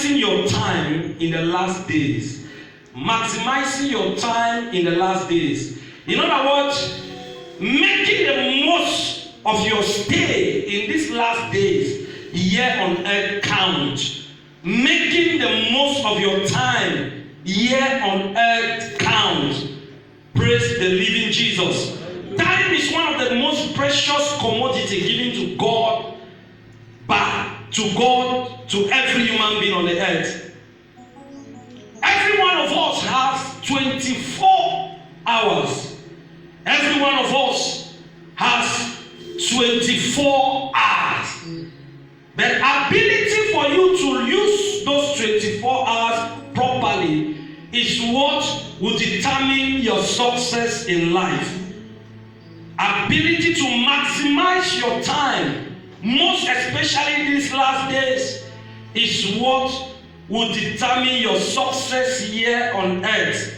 maximizing your time in the last days. Maximizing your time in the last days. In other words, making the most of your stay in these last days here on earth count. Making the most of your time here on earth count. Praise the living Jesus. Time is one of the most precious commodity given to God, to every human being on the earth. Every one of us has 24 hours. Every one of us has 24 hours. The ability for you to use those 24 hours properly is what will determine your success in life. Ability to maximize your time, most especially these last days, is what will determine your success here on earth.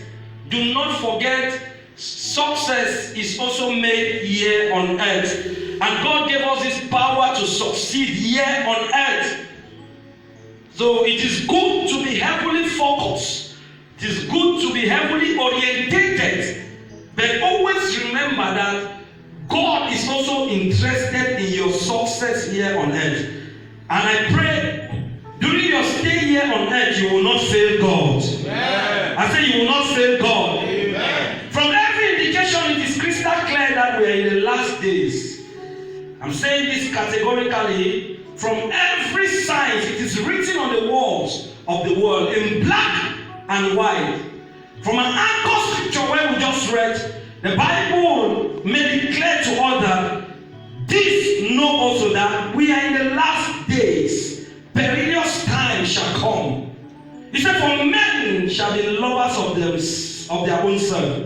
Do not forget, success is also made here on earth. And God gave us this power to succeed here on earth. So it is good to be heavily focused. It is good to be heavily orientated. But always remember that God is also interested in your success here on earth. And I pray during your stay here on earth, you will not fail God. Amen. I say you will not fail God. Amen. From every indication, it is crystal clear that we are in the last days. I'm saying this categorically. From every sign, it is written on the walls of the world in black and white. From an anchor scripture where we just read, the Bible made it clear to us that this know also that we are in the last days. Perilous time shall come. He said, for men shall be lovers of their own self,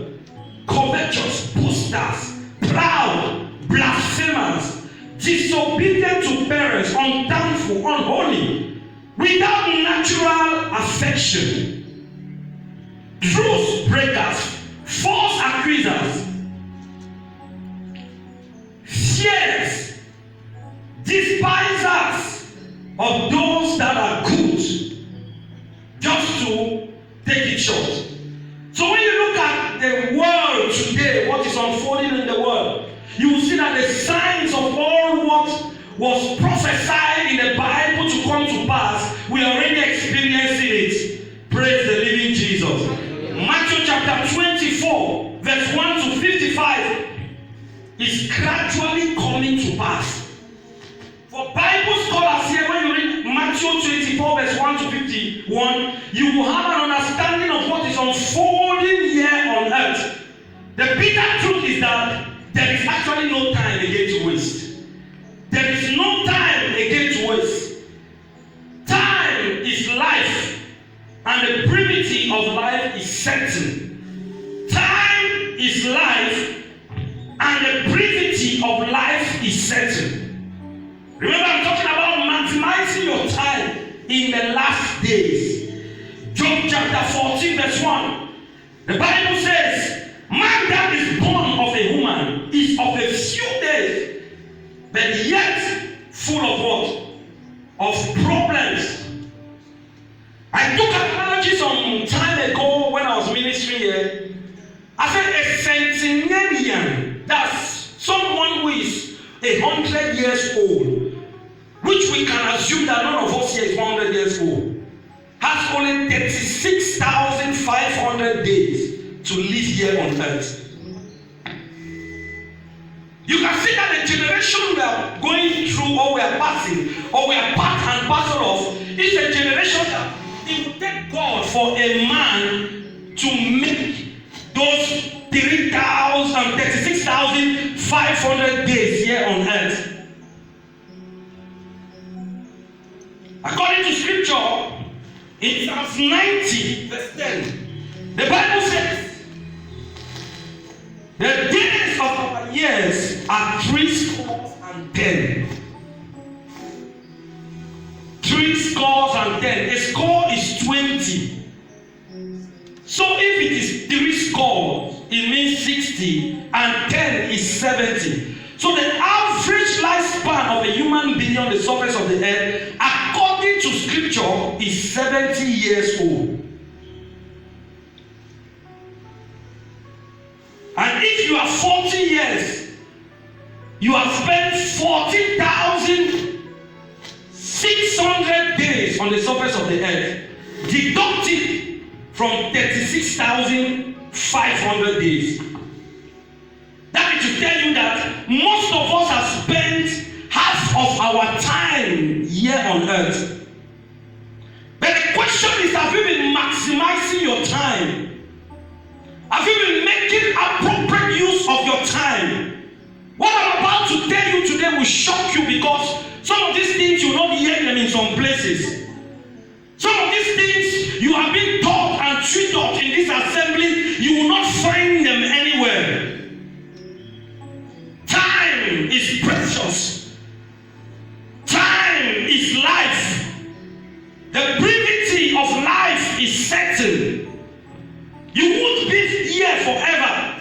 covetous, boasters, proud, blasphemers, disobedient to parents, unthankful, unholy, without natural affection, truth breakers, false accusers, fears, despisers of those that are good, just to take it short. So when you look at the world today, what is unfolding in the world, you will see that the signs of all what was prophesied in the Bible to come to pass, we are already experiencing it. Praise the living Jesus. Matthew chapter 24, verse 1 to 55 is gradually coming to pass. For Bible scholars here, when you read Matthew 24, verse 1 to 51, you will have an understanding of what is unfolding here on earth. The bitter truth is that there is actually no time again to waste. There is no time again to waste. Time is life, and the brevity of life is certain. Time is life, and the brevity of life is certain. Remember, I'm talking about maximizing your time in the last days. Job chapter 14, verse 1. The Bible says, man that is born of a woman is of a few days, but yet full of what? Of problems. I took an analogy some time ago when I was ministering here. I said a centenarian, that's someone who is 100 years old, which we can assume that none of us here is 100 years old, has only 36,500 days to live here on earth. You can see that the generation we are going through, or we are passing, or we are part and parcel of, is a generation that it will take God for a man to make those 36,500 days here on earth. According to scripture, in Psalms 90, verse 10, the Bible says, the days of our years are 70. 70. A score is 20. So if it is 3 scores, it means 60, and 10 is 70. So the average lifespan of a human being on the surface of the earth, according to scripture, is 70 years old. And if you are 40 years, you have spent 14,600 days on the surface of the earth. Deduct it from 36,500 days. That is to tell you that most of us have spent half of our time here on earth. But the question is, have you been maximizing your time? Have you been making appropriate use of your time? What I'm about to tell you today will shock you, because some of these things you will not hear them in some places. Some of these things you have been taught and tutored in this assembly, you will not find them anywhere. Time is precious. Time is life. The brevity of life is certain. You won't be here forever.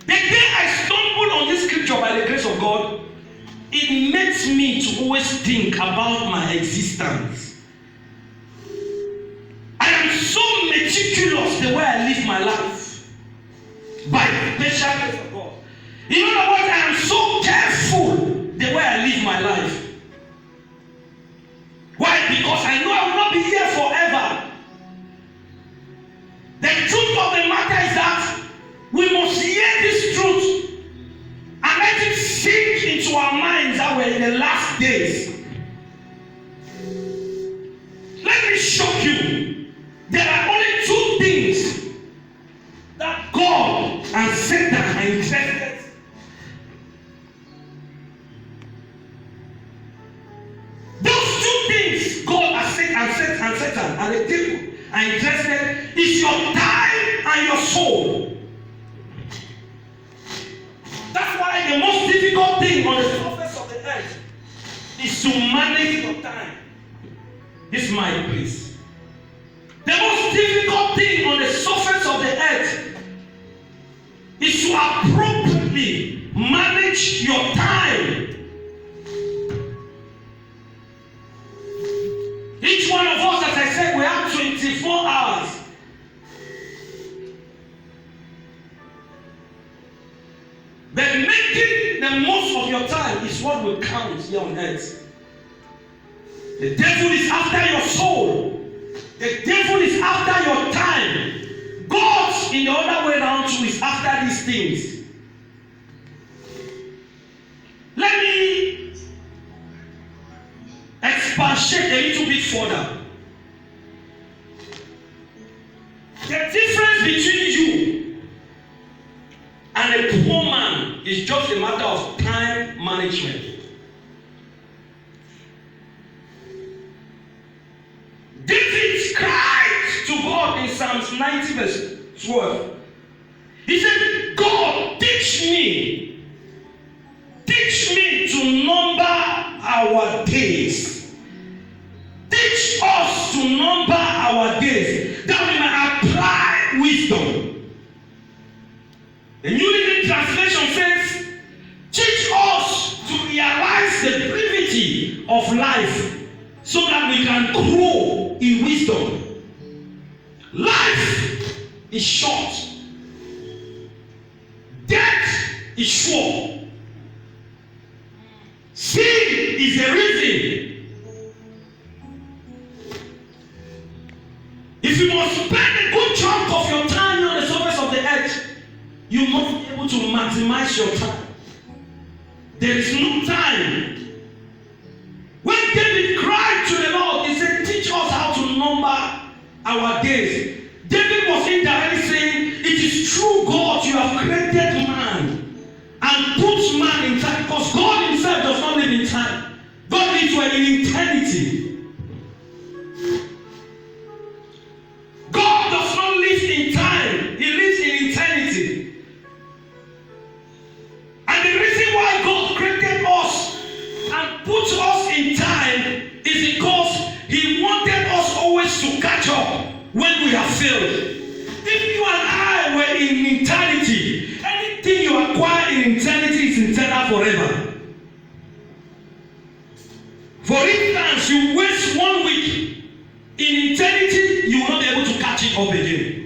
The day I stumbled on this scripture by the grace of God, it makes me to always think about my existence. I am so meticulous the way I live my life by the special grace of God. You know what? I am so careful the way I live my life. Why? Because I know I will not be here forever. The truth of the matter is that we must hear this truth and let it sink into our minds that we're in the last days. Let me shock you. There are only two things that God and Satan are interested. Those two things, God and Satan and the devil are interested, is your time and your soul. That's why the most difficult thing on the surface of the earth is to manage your time. This is my place. The most difficult thing on the surface of the earth is to appropriately manage your time. Each one of us, as I said, we have 24 hours. But making the most of your time is what will count here on earth. The devil is after your soul. The devil is after your time. God, in the other way around too, is after these things. Let me expatiate a little bit further. The difference between you and a poor man is just a matter of time management. David cried to God in Psalms 90 verse 12. He said, God, teach me to number our days. Teach us to number our days, that we might apply wisdom. The New Living Translation says, teach us to realize the brevity of life so that we can grow in wisdom. Life is short. Death is sure. Sin is a reason. If you must spend a good chunk of your time on the surface of the earth, you must be able to maximize your time. There is no time. When David cried to the Lord, he said, teach us how to number our days. David was indirectly saying, it is true, God, you have created man and put man in time, because God himself does not live in time. God lives in eternity. God does not live in time. He lives in eternity. And the reason why God created us and put us in time is because he wanted us always to catch up when we have failed. If you and I were in eternity, anything you acquire in eternity is eternal forever. For instance, you waste 1 week in eternity, you will not be able to catch it up again.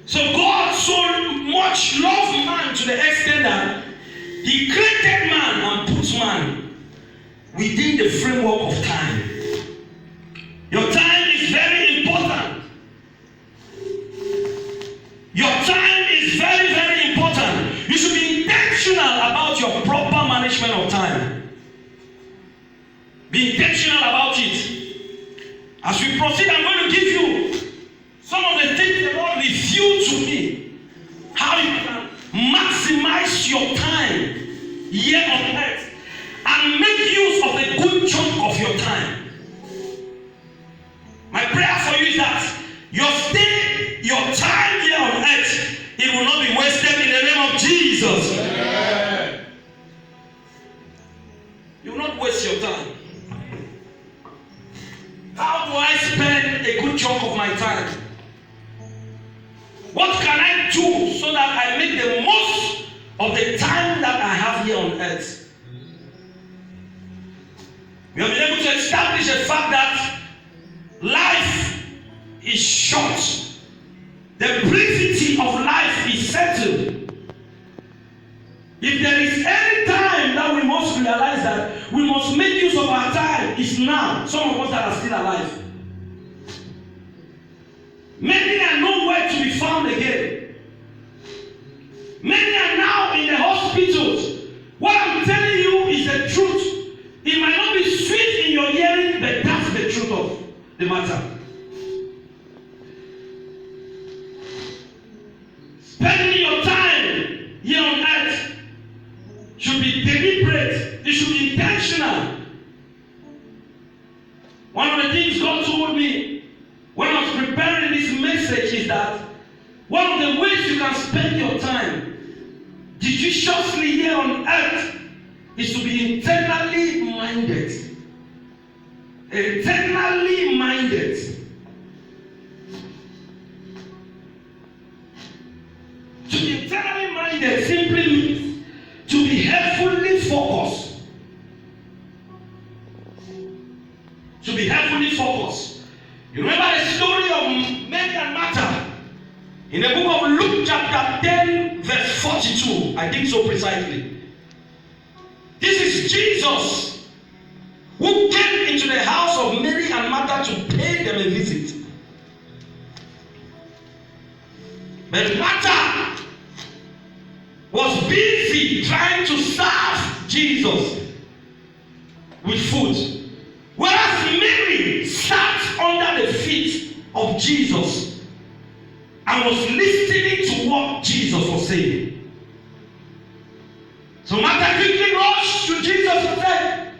So God so much loved man to the extent that he created man and put man within the framework of time. Your time is very important. Your time is very, very important. You should be intentional about your proper management of time. Be intentional about it. As we proceed, I'm going to give you some of the things the Lord revealed to me. How you can maximize your time here on earth and make use of a good chunk of your time. My prayer for you is that your time here on earth, it will not be wasted in the name of Jesus. Yeah. You will not waste your time. How do I spend a good chunk of my time? What can I do so that I make the most of the time that I have here on earth? We have been able to establish the fact that life is short. The brevity of life is settled. If there is any time that we must realize that we must make use of our time, it's now. Some of us that are still alive. Many are nowhere to be found again. Many are now in the hospitals. What I'm telling you is the truth. It might not be sweet in your hearing, but that's the truth of the matter. Spending your time here on earth should be deliberate. It should be intentional. One of the things God told me when I was preparing this message is that one of the ways you can spend your time judiciously here on earth is to be internally minded. Internally minded. To be internally minded simply means to be heavily focused. To be heavily focused. You remember the story of Mary and Martha in the book of Luke chapter 10 verse 42. I think so precisely. This is Jesus who came into the house of Mary and Martha to pay them a visit. But Martha was busy trying to serve Jesus with food, whereas Mary sat under the feet of Jesus and was listening to what Jesus was saying. So Martha quickly rushed to Jesus and said,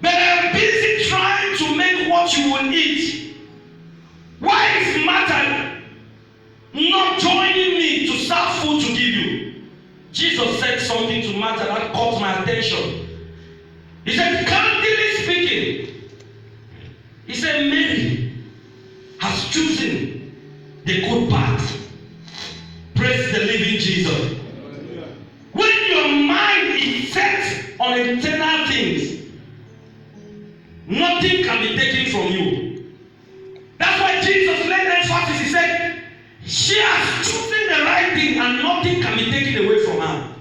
"But I'm busy trying to make what you will eat. Why is Martha not joining me to serve food to give you?" Jesus said something to Martha that caught my attention. He said, candidly speaking, he said, Mary has chosen the good path. Praise the living Jesus. When your mind is set on eternal things, nothing can be taken from you. That's why Jesus laid emphasis. He said, she has chosen the right thing and nothing can be taken away from her.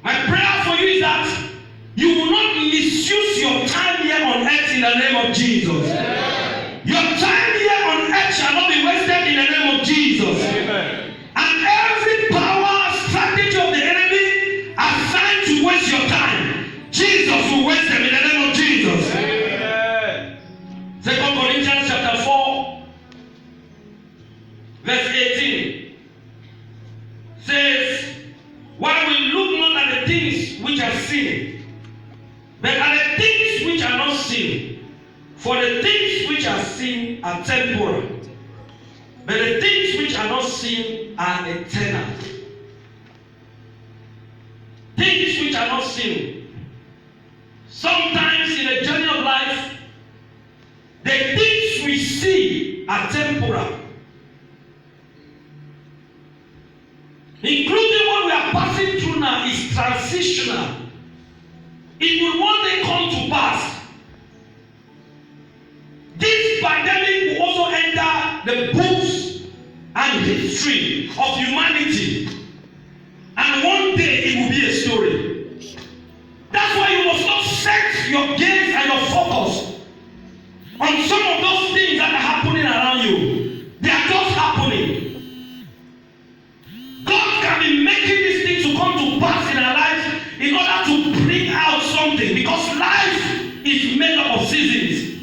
My prayer for you is that you will not misuse your time here on earth in the name of Jesus. Amen. Your time here on earth shall not be wasted in the name of Jesus. Amen. And every power, strategy of the enemy assigned to waste your time, Jesus will waste them in the name of Jesus. Amen. 2 Corinthians chapter 4 verse 18 says, while we look not at the things which are seen, but at the things which are not seen. For the things which are seen are temporal, but the things which are not seen are eternal. Things which are not seen. Sometimes in the journey of life, the things we see are temporal. Including what we are passing through now is transitional. It will one day come to pass. the books and history of humanity. And one day it will be a story. That's why you must not set your gaze and your focus on some of those things that are happening around you. They are just happening. God can be making these things to come to pass in our lives in order to bring out something, because life is made up of seasons.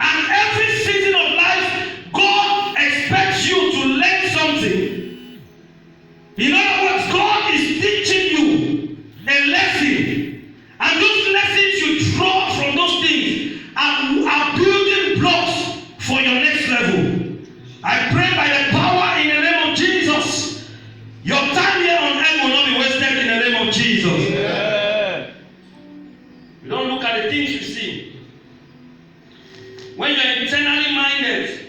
And every season of life, God expects you to learn something. In other words, God is teaching you a lesson. And those lessons you draw from those things are building blocks for your next level. I pray by the power in the name of Jesus, your time here on earth will not be wasted in the name of Jesus. Yeah. You don't look at the things you see. When you are internally minded,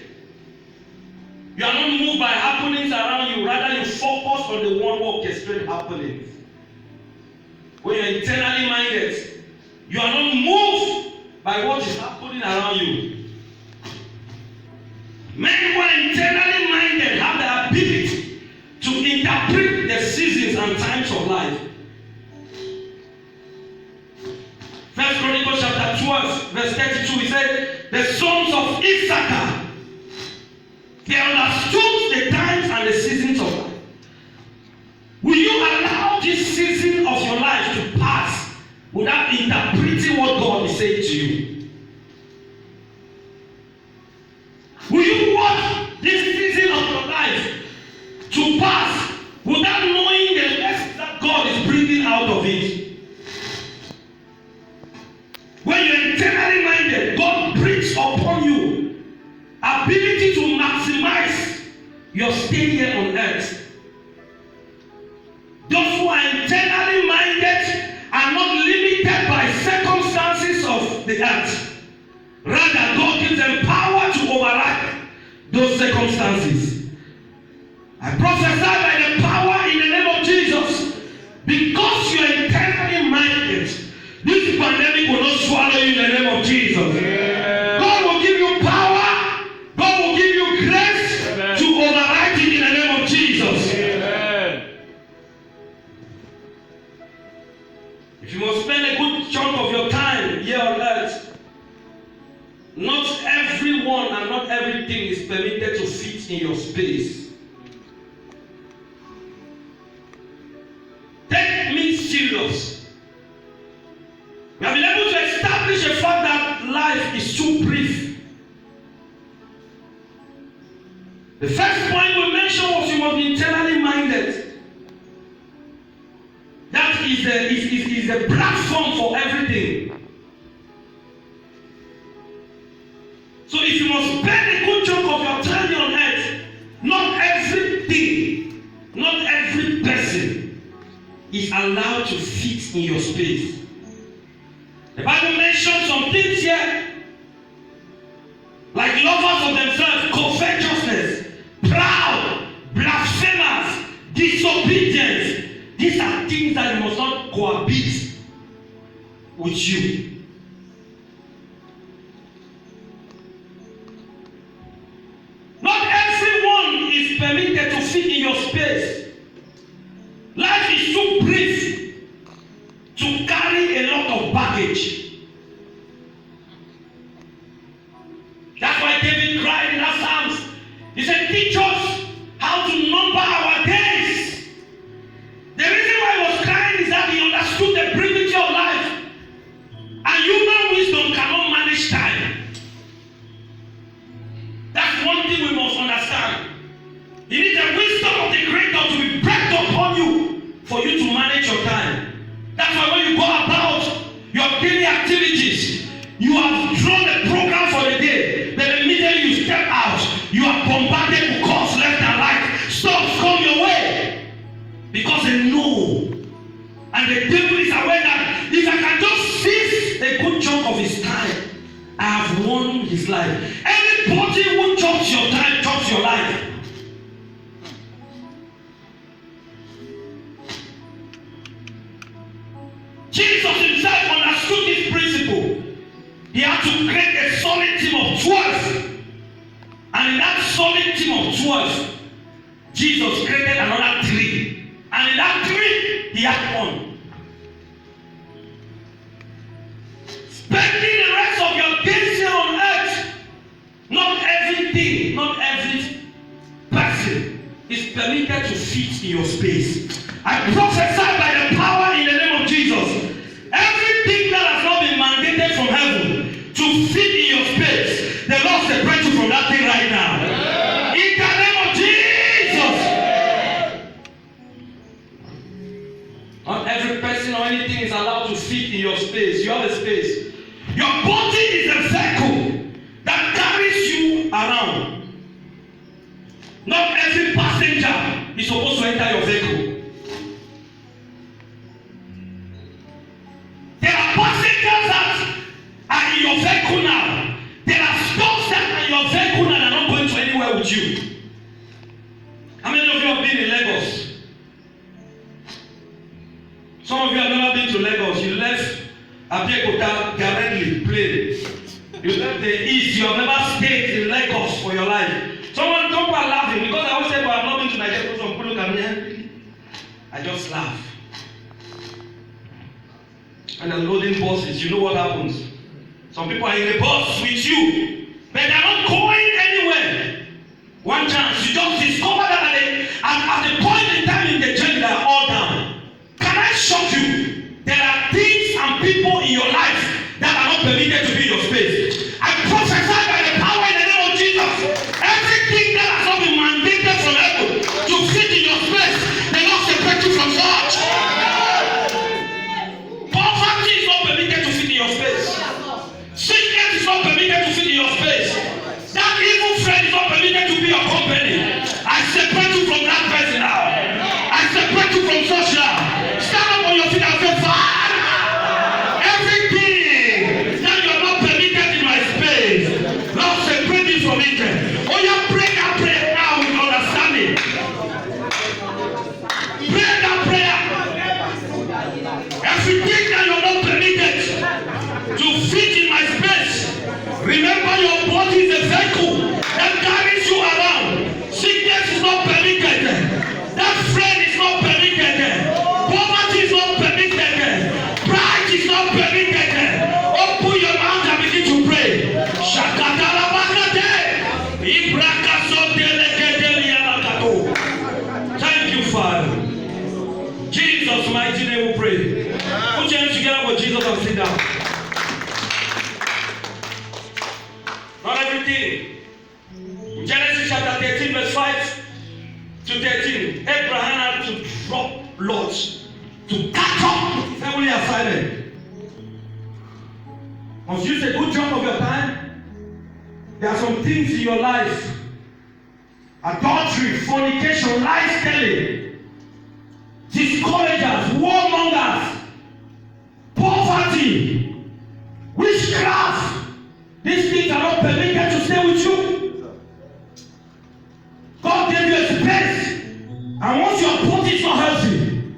you are not moved by happenings around you. Rather, you focus on the one who orchestrates happenings. When you are internally minded, you are not moved by what is happening around you. Men who are internally minded have the ability to interpret the seasons and times of life. 1 Chronicles chapter 12, verse 32, he said, the sons of Issachar, they understood the times and the seasons of life. Will you allow this season of your life to pass without interpreting what God is saying to you? Will you watch this season of your life to pass without knowing the lessons that God is bringing out of it? When you're internally minded, God brings upon you ability to maximize your stay here on earth. Those who are internally minded are not limited by circumstances of the earth. Rather, God gives them power to override those circumstances. I prophesy by the power in the name of Jesus, because you are internally minded, this pandemic will not swallow you in the name of Jesus. Yeah. God will give you power. God will give you grace. Amen. To override it in the name of Jesus. Amen. If you must spend a good chunk of your time here on earth, not everyone and not everything is permitted to fit in your space. Take me serious. We have been able to establish the fact that life is too brief. The first point we mentioned was you must be internally minded. That is the platform for everything. So if you must spend a good chunk of your time on earth, not everything, not every person is allowed to fit in your space. The Bible mentions some things here, like lovers of themselves, covetousness, proud, blasphemers, disobedience. These are things that you must not cohabit with you. Not everyone is permitted to fit in your space. Life is too brief to carry a lot of baggage. That's why David cried in that Psalms. He said, teach us how to number our days. The reason why he was crying is that he understood the brevity of life. And human wisdom cannot manage time. That's one thing we must understand. You need the wisdom of the Creator to be breathed upon you for you to manage your time. That's why when you go about your daily activities, you have drawn a program for the day. Then immediately you step out, you are bombarded with calls left and right. Stops come your way. Because they know. And the devil is aware that if I can just seize a good chunk of his time, I have won his life. Anybody who chops your time, chops your life. Jesus himself understood this principle. He had to create a solid team of 12. And And in that solid team of 12, Jesus created another 3. And in that 3, he had 1. Spending the rest of your days here on earth, not everything, not every person is permitted to fit in your space. I prophesy by the power in the name of Jesus. Everything that has not been mandated from heaven to fit in your space, the Lord separate you from that thing right now. In the name of Jesus. Not every person or anything is allowed to fit in your space. You have a space. Your body is a vehicle that carries you around. Not every passenger is supposed to enter your vehicle. There are passengers that are in your vehicle now. There are stuff that are in your vehicle now that are not going to anywhere with you. How many of you have been in Lagos? Some of you have never been to Lagos. You left Abeokuta directly plane. You left the east. You have never stayed in Lagos for your life. Someone don't start laughing because I always say, "Well, I'm not going to Nigeria." Some people look at me. I just laugh. And the loading buses, you know what happens? Some people are in the bus with you, but they're not going anywhere. One chance, you just discover that at the point in time in the journey, they are all down. Can I shock you? There are things and people in your life that are not permitted to be in your space. I prophesy by the power in the name of Jesus. Everything that has not been mandated from heaven to fit in your space, the Lord separate you from such. Poverty is not permitted to fit in your space. Sickness is not permitted to fit in your space. That evil friend is not permitted to be your company. I separate you from that person now. I separate you from such now. Stand up on your feet and say, Father, everything that you are not permitted in my space, Lord, separate me from it. Oh, you pray that prayer now with understanding. Pray that prayer. Everything that you are not permitted to fit in my space. Remember, your body is a vehicle that carries you around. Sickness is not permitted. That friend is not permitted. Poverty is not permitted. Pride is not permitted. Open your mouth and begin to pray. Thank you, Father. Jesus' mighty name we pray. Put your hands together with Jesus and sit down. Not everything. In Genesis chapter 13, verse 5 to 13, Abraham had to drop Lot to catch up his heavenly assignment. Must use a good chunk of your time. There are some things in your life: adultery, fornication, lies telling, discouragers, warmongers, poverty, witchcraft. These things are not permitted to stay with you. God gave you a space, and once your body is not healthy,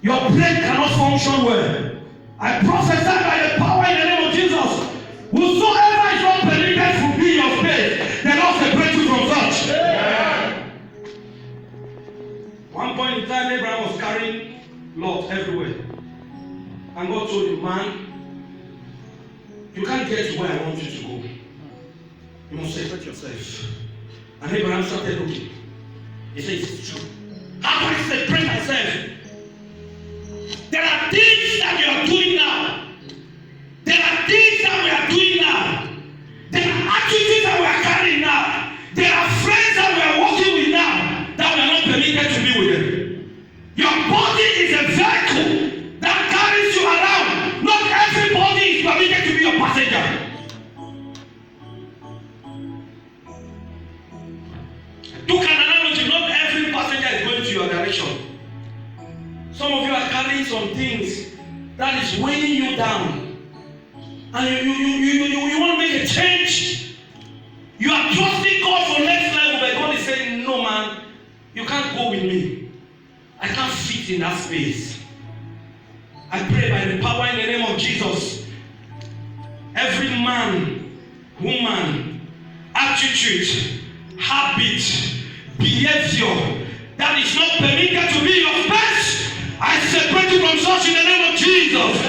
your brain cannot function well. I prophesy by the power in the name of Jesus. Whosoever is not permitted to be in your space, the Lord separate you from such. Yeah. One point in time, Abraham was carrying Lot everywhere, and God told him, "Man, you can't get to where I want you to go. You must separate yourself." And Abraham started looking. He said, "It's true. How do I separate myself? There are things that you are doing now. There are things that we are doing now. There are attitudes that we are carrying now. There are friends that we are working with now that we are not permitted to be with them. Your body is a vehicle that carries you around. Not everybody is permitted to be your passenger." Took an analogy. Not every passenger is going to your direction. Some of you are carrying some things that is weighing you down, and you want to make a change. You are trusting God for next level, but God is saying, "No, man, you can't go with me. I can't fit in that space." I pray by the power in the name of Jesus, every man, woman, attitude, habit, behavior that is not permitted to be your space, I separate you from such in the name of Jesus.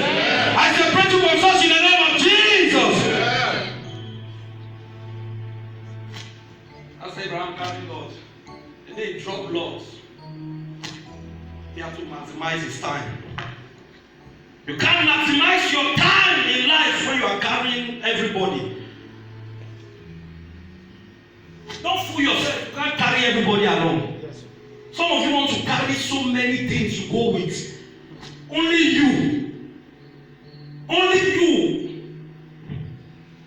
I separate you from such in the name of Jesus. That's Abraham carrying God. And they drop lots. He had to maximize his time. You can't maximize your time in life when you are carrying everybody. Don't fool yourself. You can't carry everybody along. Some of you want to carry so many things to go with. Only you. Only you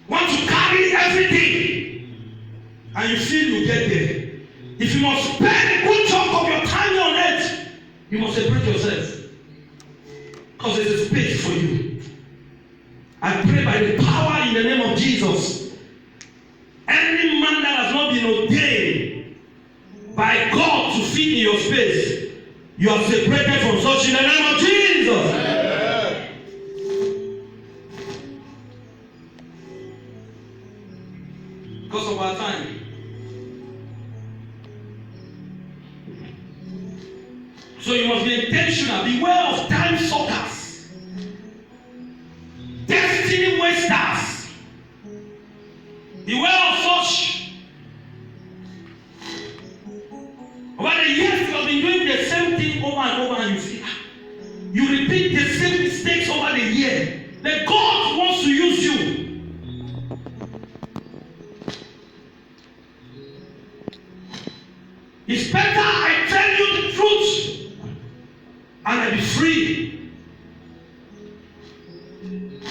want to carry everything. And you feel you get there. If you must spend a good chunk of your time on earth, you must separate yourself. Because there's a space for you. I pray by the power in the name of Jesus. Any man that has not been ordained by God to fit in your space, you are separated from such in the name of Jesus. Amen. Because of our time. So you must be intentional. Beware of time suckers, destiny wasters. Beware of such. Over the years, you have been doing the same thing over and over, and you see, you repeat the same mistakes over the year. That God wants to use you. It's better I tell you the truth and I be free.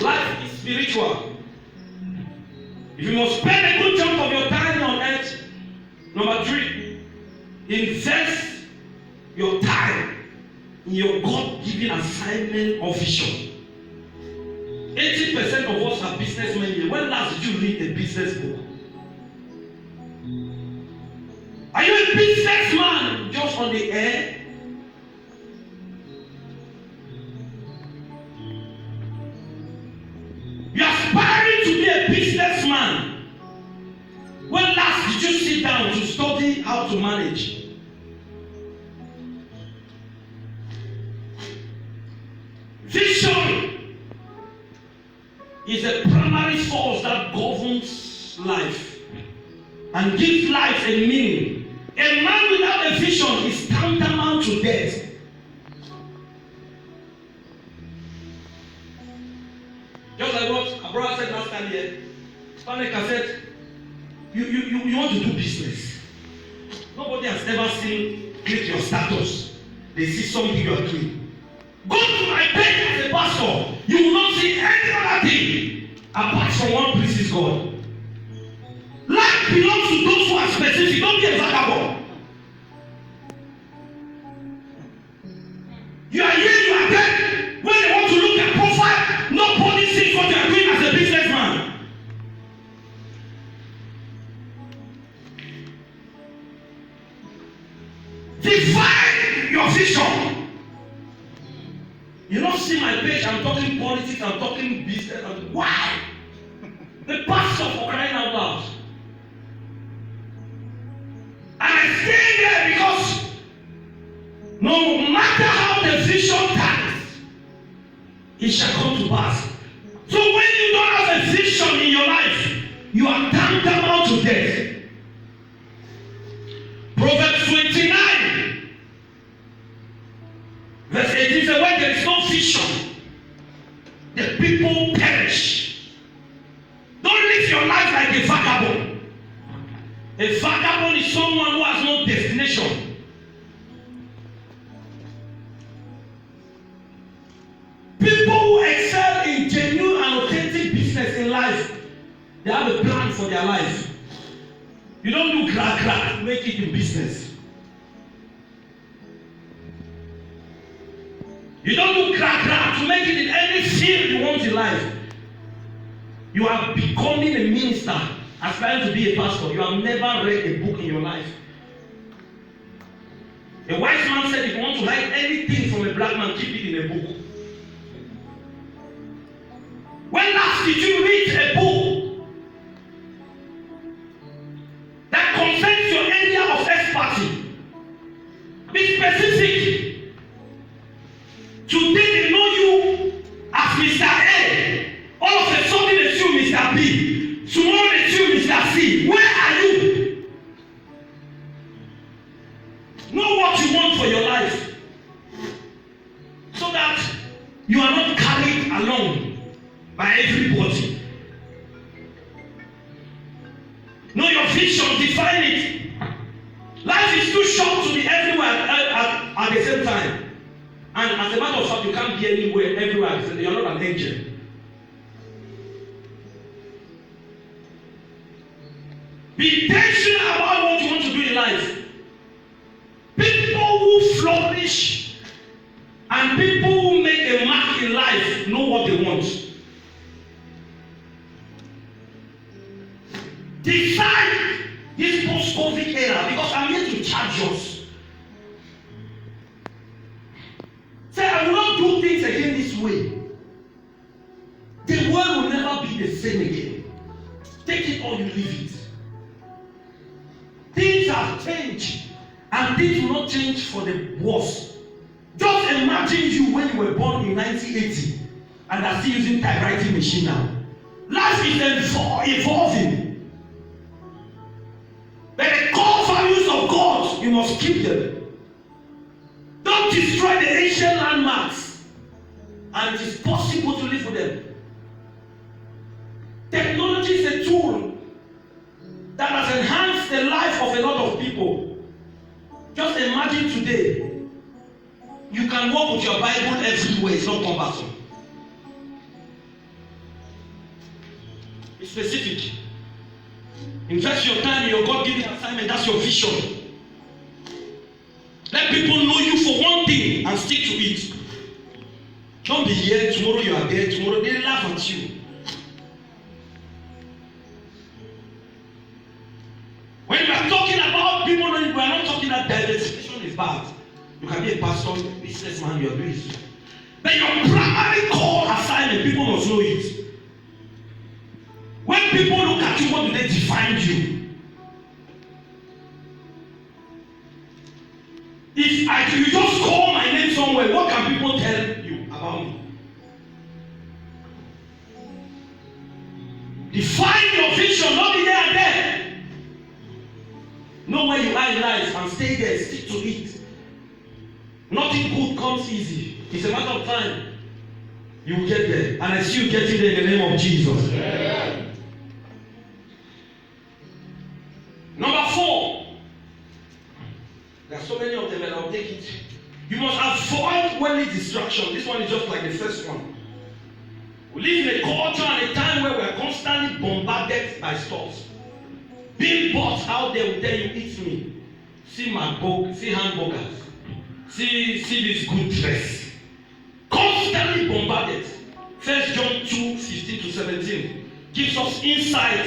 Life is spiritual. If you must spend a good chunk of your time on earth, number 3, invest your time in your God-given assignment or vision. 80% of us are businessmen here. When last did you read a business book? Are you a businessman just on the air? You are aspiring to be a businessman. When last did you sit down to study how to manage? Vision is a primary force that governs life and gives life a meaning. A man without a vision is tantamount to death. Just like what a brother said last time here. Spanica said, you want to do business. Nobody has ever seen click your status. They see something you are doing. Go to my page as a pastor. You will not see any other thing apart from one pleases God. Life belongs to those who are specific. Don't be a vagabond. You are here, you are there. When they want to look at profile, nobody sees what you are doing as a businessman. Define your vision. You don't see my page, I'm talking politics, I'm talking business. Why? The pastor for crying out loud. And I stay there because no matter how the vision tarries, it shall come to pass. So when you don't have a vision in your life, you are tantamount to death. Proverbs 29, verse 18 says, when there is no vision, the people perish. Don't live your life like a vagabond. A vagabond is someone who has no destination. People who excel in genuine and authentic business in life, they have a plan for their life. You don't do gra-gra to make it in business. You don't do gra-gra to make it in any field you want in life. You are becoming a minister, aspiring to be a pastor. You have never read a book in your life. A wise man said, if you want to hide anything from a black man, keep it in a book. When last did you read a book that concerns Mr. B. Tomorrow it's you, Mr. C. Where are you? Know what you want for your life, so that you are not carried along by everybody. Know your vision, define it. Life is too short to be everywhere at the same time. And as a matter of fact, you can't be anywhere, everywhere. So you're not an angel. Be intentional about what you want to do in life. People who flourish and people who make a mark in life know what they want. Decide this post-COVID era, because I'm here to charge us. Say, I will not do things again this way. The world will never be the same again. Take it or you leave it. Things have changed, and things will not change for the worse. Just imagine you when you were born in 1980 and are still using typewriting machine now. Life is evolving. But the core values of God, you must keep them. Don't destroy the ancient landmarks. And it is possible to live with them. Technology is a tool that has enhanced the life of a lot of people. Just imagine today, you can walk with your Bible everywhere. It's not cumbersome. It's specific. Invest your time in your God-given assignment. That's your vision. Let people know you for one thing and stick to it. Don't be here, tomorrow you are there, tomorrow they laugh at you. When we are talking about people, we are not talking that diversification is bad. You can be a pastor, businessman, you are doing it. But your primary core assignment, people must know it. When people look at you, what do they define you? If you just call my name somewhere, what can people tell you about me? Define your vision, not be there and there. Know where you are in life and stay there, stick to it. Nothing good comes easy. It's a matter of time. You will get there. And I see you getting there in the name of Jesus. Yeah. Number 4. There are so many of them, and I'll take it. You must avoid worldly distraction. This one is just like the first one. We live in a culture and a time where we are constantly bombarded by stuff. Billboards out there will tell you, eat me. See my book, see hamburgers. See this good dress. Constantly bombarded. 1 John 2:15-17 gives us insight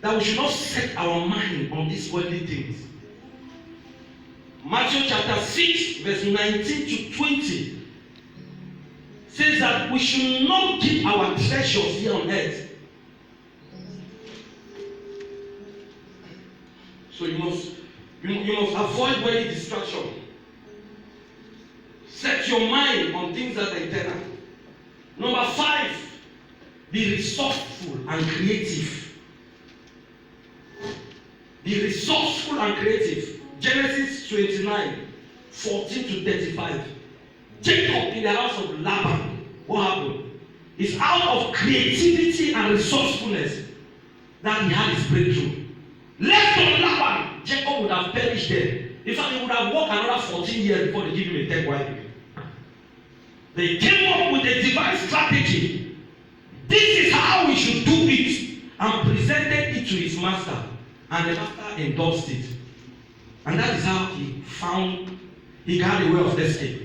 that we should not set our mind on these worldly things. Matthew chapter 6, verse 19-20 says that we should not keep our treasures here on earth. So you must avoid worldly distraction. Set your mind on things that are eternal. Number 5, be resourceful and creative. Be resourceful and creative. Genesis 29:14-35. Jacob in the house of Laban. What happened? It's out of creativity and resourcefulness that he had his breakthrough. Left on Laban, Jacob would have perished there. In fact, he would have walked another 14 years before they give him a third wife. They came up with a divine strategy. This is how we should do it, and presented it to his master, and the master endorsed it. And that is how he got a way of escape.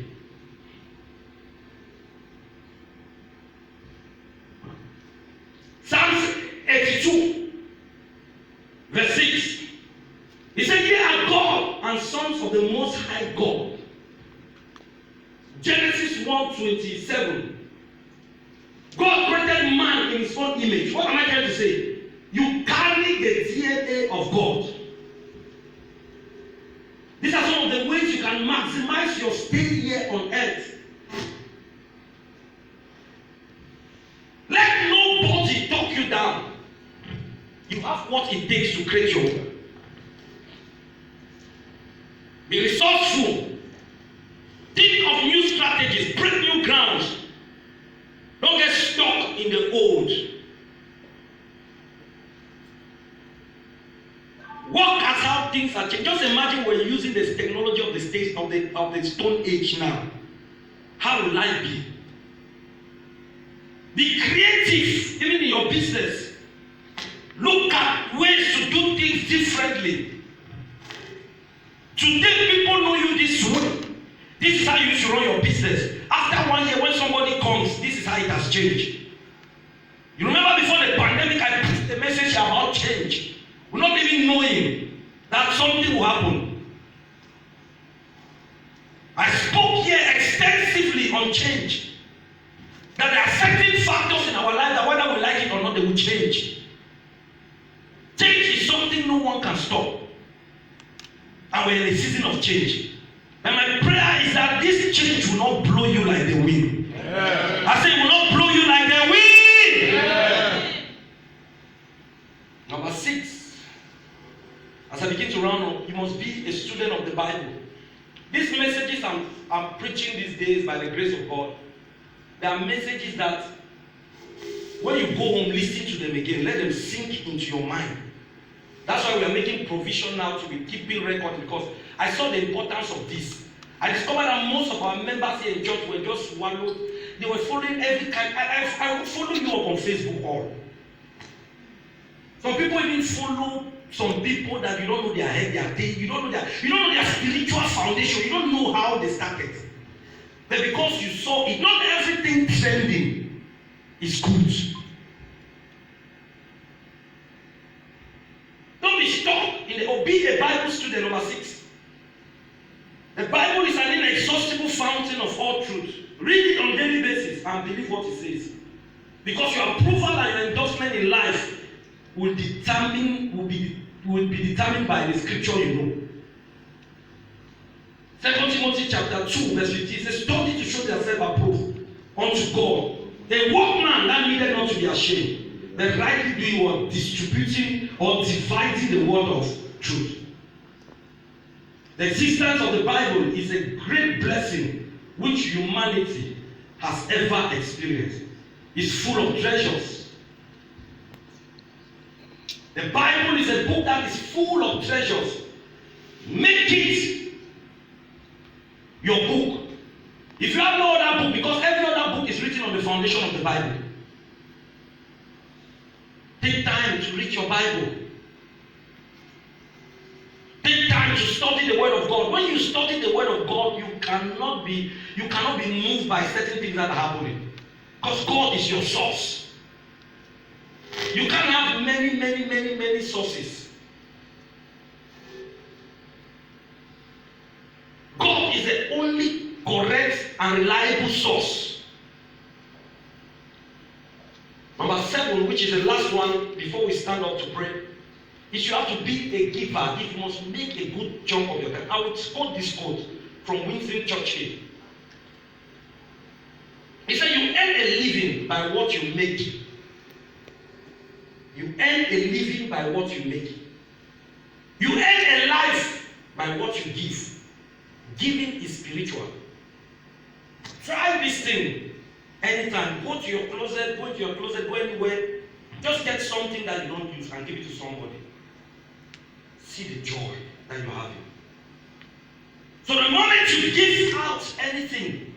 Psalms 82, verse 6. He said, "Ye are God and sons of the Most High God." Genesis 1:27. God created man in his own image. What am I trying to say? You carry the DNA of God. These are some of the ways you can maximize your stay here on earth. Let nobody talk you down. You have what it takes to create your own. Be resourceful. Think of new strategies. Break new grounds. Don't get stuck in the old. Work as how things are changing. Just imagine we're using this technology of the stage of the Stone Age now. How will life be? Be creative, even in your business. Look at ways to do things differently. Today, people know you this way. This is how you should run your business. After 1 year, when somebody comes, this is how it has changed. You remember before the pandemic, I preached the message about change. We're not even knowing that something will happen. I spoke here extensively on change. That there are certain factors in our life that whether we like it or not, they will change. Change is something no one can stop. And we're in a season of change. And my prayer is that this change will not blow you like the wind. Yeah. I say it will not blow you like the wind. Yeah. Number 6. As I begin to round up, you must be a student of the Bible. These messages I'm preaching these days by the grace of God, they are messages that when you go home, listen to them again. Let them sink into your mind. That's why we are making provision now to be keeping record, because I saw the importance of this. I discovered that most of our members here in church were just swallowed. They were following every kind. I follow you up on Facebook all. Some people even follow some people that you don't know their head, their tail, you don't know their spiritual foundation, you don't know how they started. But because you saw it, not everything trending is good. Don't be stuck in or be a Bible student. Number 6. The Bible is an inexhaustible fountain of all truth. Read it on a daily basis and believe what it says. Because your approval and your endorsement in life will be determined by the scripture you know. 2 Timothy chapter 2 verse 15 says, study to show yourself approved unto God, a workman that needed not to be ashamed, but rightly doing what? Distributing or dividing the word of truth. The existence of the Bible is a great blessing which humanity has ever experienced. It's full of treasures. The Bible is a book that is full of treasures. Make it your book. If you have no other book, because every other book is written on the foundation of the Bible. Take time to read your Bible. Take time to study the Word of God. When you study the Word of God, you cannot be moved by certain things that are happening. Because God is your source. You can't have many sources. God is the only correct and reliable source. Number 7, which is the last one before we stand up to pray, is you have to be a giver. You must make a good chunk of your time. I would quote this quote from Winston Churchill. He said, you earn a living by what you make. You earn a living by what you make. You earn a life by what you give. Giving is spiritual. Try this thing anytime. Go to your closet, go anywhere. Just get something that you don't use and give it to somebody. See the joy that you're having. So the moment you give out anything,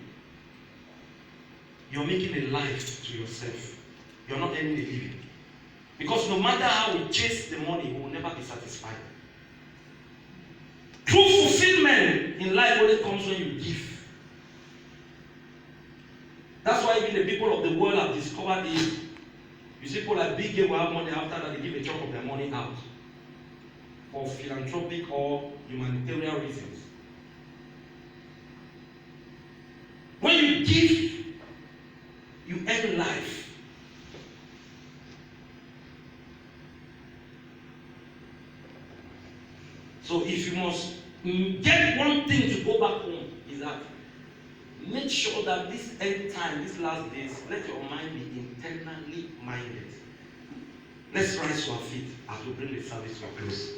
you're making a life to yourself. You're not earning a living. Because no matter how we chase the money, we will never be satisfied. True fulfillment in life only comes when you give. That's why even the people of the world have discovered it. You see people like Bill Gates will have money, after that they give a chunk of their money out for philanthropic or humanitarian reasons. When you give, you earn life. So if you must get one thing to go back home, is that make sure that this end time, these last days, let your mind be internally minded. Let's rise to our feet as we bring the service to a close.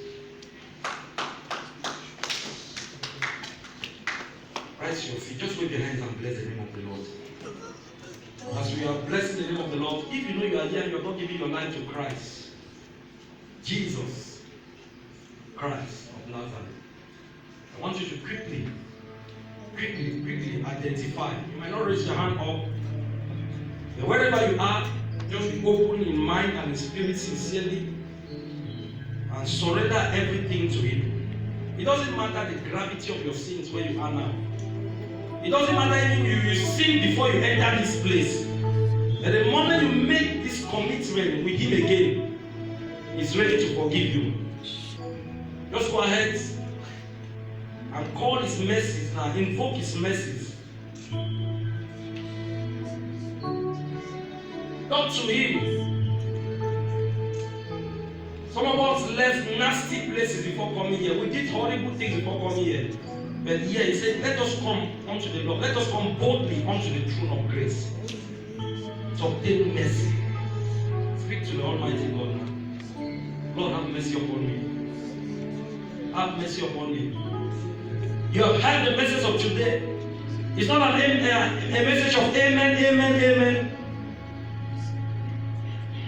Rise to your feet. Just wave your hands and bless the name of the Lord. As we are blessing the name of the Lord, if you know you are here and you are not giving your life to Christ, Jesus Christ of Nazareth, I want you to quickly identify. You might not raise your hand up. But wherever you are, just be open in mind and in spirit sincerely and surrender everything to Him. It doesn't matter the gravity of your sins where you are now. It doesn't matter if you sin before you enter this place. But the moment you make this commitment with Him again, He's ready to forgive you. Just go ahead and call His mercies now. Invoke His mercies. Talk to Him. Some of us left nasty places before coming here. We did horrible things before coming here. But here He said, let us come unto the Lord. Let us come boldly unto the throne of grace to obtain mercy. Speak to the Almighty God now. Lord, have mercy upon me. Have mercy upon me. You have heard the message of today. It's not a message of amen, amen, amen.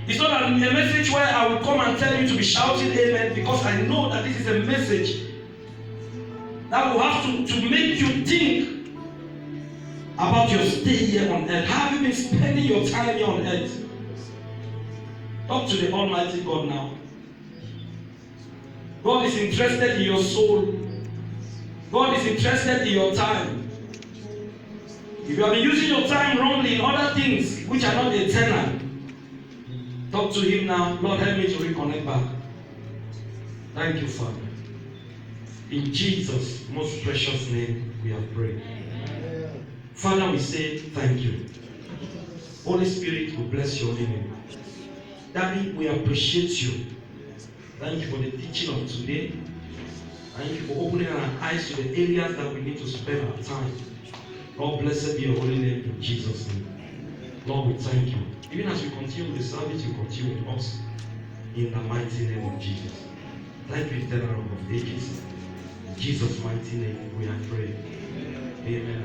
It's not a message where I will come and tell you to be shouting amen, because I know that this is a message that will have to make you think about your stay here on earth. Have you been spending your time here on earth? Talk to the Almighty God now. God is interested in your soul. God is interested in your time. If you have been using your time wrongly in other things which are not eternal, talk to Him now. Lord, help me to reconnect back. Thank you, Father. In Jesus' most precious name, we have prayed. Father, we say thank you. Holy Spirit, we bless your name. Daddy, we appreciate you. Thank you for the teaching of today. Thank you for opening our eyes to the areas that we need to spend our time. Lord, blessed be your holy name in Jesus' name. Lord, we thank you. Even as we continue the service, you continue with us. In the mighty name of Jesus. Thank you, eternal rock of ages. In Jesus' mighty name, we have prayed. Amen.